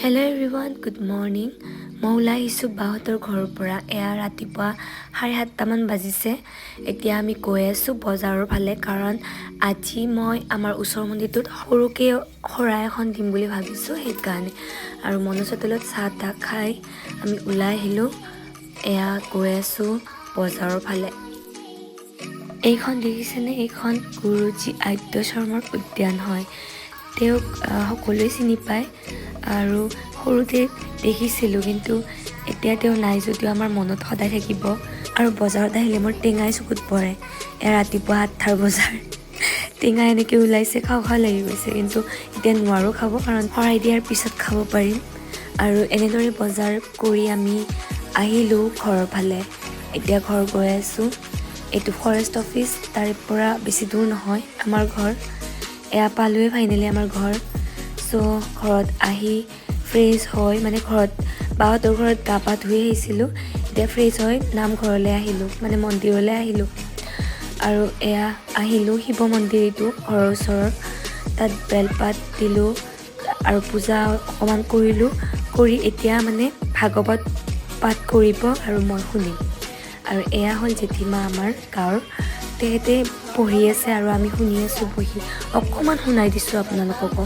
Hello everyone, good morning. মই ওলাই আহিছোঁ বাহঁতৰ ঘৰৰ পৰা। এয়া ৰাতিপুৱা 7:30মান বাজিছে। এতিয়া আমি গৈ আছোঁ বজাৰৰ ফালে, কাৰণ আজি মই আমাৰ ওচৰৰ মন্দিৰটোত সৰুকৈ শৰাই এখন দিম বুলি ভাবিছোঁ, সেইকাৰণে। আৰু মনসা তলত চাহ তাহ খাই আমি ওলাই আহিলোঁ। এয়া গৈ আছোঁ বজাৰৰ ফালে। এইখন দেখিছেনে? এইখন গুৰুজী আদ্য শৰ্মাৰ উদ্যান হয়। তেওঁক সকলোৱে চিনি পায় আৰু সৰুতে দেখিছিলোঁ, কিন্তু এতিয়া তেওঁ নাই যদিও আমাৰ মনত সদায় থাকিব। আৰু বজাৰত আহিলে মোৰ টেঙাই চকুত পৰে। ৰাতিপুৱা 8টাৰ বজাৰ টেঙা এনেকৈ ওলাইছে, খাওঁ লাগি গৈছে, কিন্তু এতিয়া নোৱাৰোঁ খাব, কাৰণ শৰাই দিয়াৰ পিছত খাব পাৰিম। আৰু এনেদৰে বজাৰ কৰি আমি আহিলোঁ ঘৰৰ ফালে। এতিয়া ঘৰ গৈ আছোঁ। এইটো ফৰেষ্ট অফিচ, তাৰে পৰা বেছি দূৰ নহয় আমাৰ ঘৰ। এয়া পালোৱে ফাইনেলি আমাৰ ঘৰ। চ' ঘৰত আহি ফ্ৰেছ হৈ, মানে ঘৰত বাহঁতৰ ঘৰত গা পা ধুই আহিছিলোঁ, এতিয়া ফ্ৰেছ হৈ নামঘৰলৈ আহিলোঁ, মানে মন্দিৰলৈ আহিলোঁ। আৰু এয়া আহিলোঁ শিৱ মন্দিৰ, এইটো ঘৰৰ ওচৰৰ, তাত বেলপাত দিলোঁ আৰু পূজা অকণমান কৰিলোঁ। কৰি এতিয়া মানে ভাগৱত পাঠ কৰিব আৰু মই শুনিম। আৰু এয়া হ'ল জেঠীমা আমাৰ গাঁৱৰ, তেখেতে পঢ়ি আছে আৰু আমি শুনি আছোঁ বহি। অকণমান শুনাই দিছোঁ আপোনালোককো।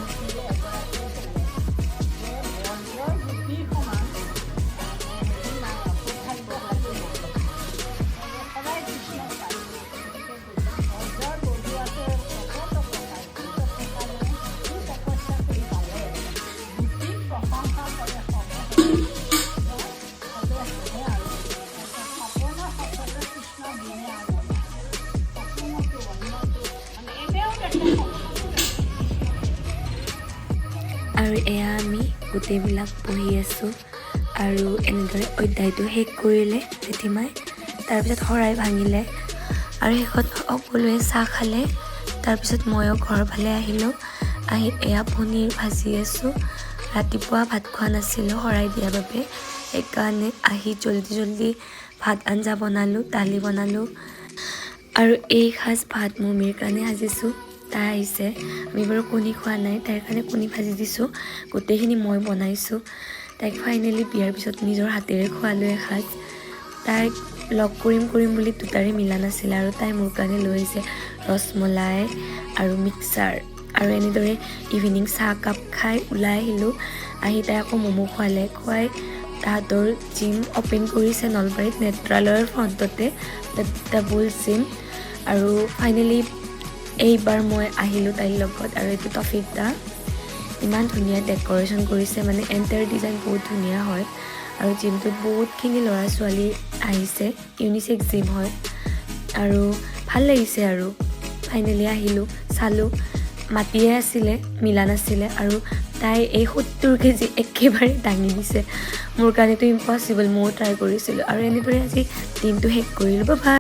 আৰু এয়া আমি গোটেইবিলাক পঢ়ি আছোঁ। আৰু এনেদৰে অধ্যায়টো শেষ কৰিলে জেঠীমাই, তাৰপিছত শৰাই ভাঙিলে আৰু শেষত সকলোৱে চাহ খালে। তাৰপিছত ময়ো ঘৰৰ ফালে আহিলোঁ। আহি এয়া পনীৰ ভাজি আছোঁ। ৰাতিপুৱা ভাত খোৱা নাছিলোঁ শৰাই দিয়াৰ বাবে, সেইকাৰণে আহি জল্দি ভাত আঞ্জা বনালোঁ, দালি বনালোঁ। আৰু এই সাজ ভাত মমিৰ কাৰণে সাজিছোঁ। তাই আহিছে, আমি বাৰু কণী খোৱা নাই, তাইৰ কাৰণে কণী ভাজি দিছোঁ। গোটেইখিনি মই বনাইছোঁ। তাইক ফাইনেলি বিয়াৰ পিছত নিজৰ হাতেৰে খোৱালোঁ এসাঁজ। তাইক লগ কৰিম বুলি দুটাৰে মিলা নাছিলে, আৰু তাই মোৰ কাৰণে লৈ আহিছে ৰসমলাই আৰু মিক্সাৰ। আৰু এনেদৰে ইভিনিং চাহ কাপ খাই ওলাই আহিলোঁ। আহি তাই আকৌ ম'ম' খুৱাই তাহাঁতৰ জিম অ'পেন কৰিছে নলবাৰীত, নেত্ৰালয়ৰ ফ্ৰণ্টতে, ডাবল জিম। আৰু ফাইনেলি এইবাৰ মই আহিলোঁ তাইৰ লগত। আৰু এইটো টফিক দা, ইমান ধুনীয়া ডেক'ৰেশ্যন কৰিছে, মানে এণ্টায়াৰ ডিজাইন বহুত ধুনীয়া হয়। আৰু জিমটোত বহুতখিনি ল'ৰা ছোৱালী আহিছে, ইউনিচেক্স জিম হয়, আৰু ভাল লাগিছে। আৰু ফাইনেলি আহিলোঁ, চালোঁ, মাতিয়ে আছিলে, মিলা নাছিলে। আৰু তাই এই 70 কেজি একেবাৰে দাঙি দিছে। মোৰ কাৰণেতো ইম্পচিবল, ময়ো ট্ৰাই কৰিছিলোঁ। আৰু এনেদৰে আজি দিনটো শেষ কৰিলোঁ। বাই।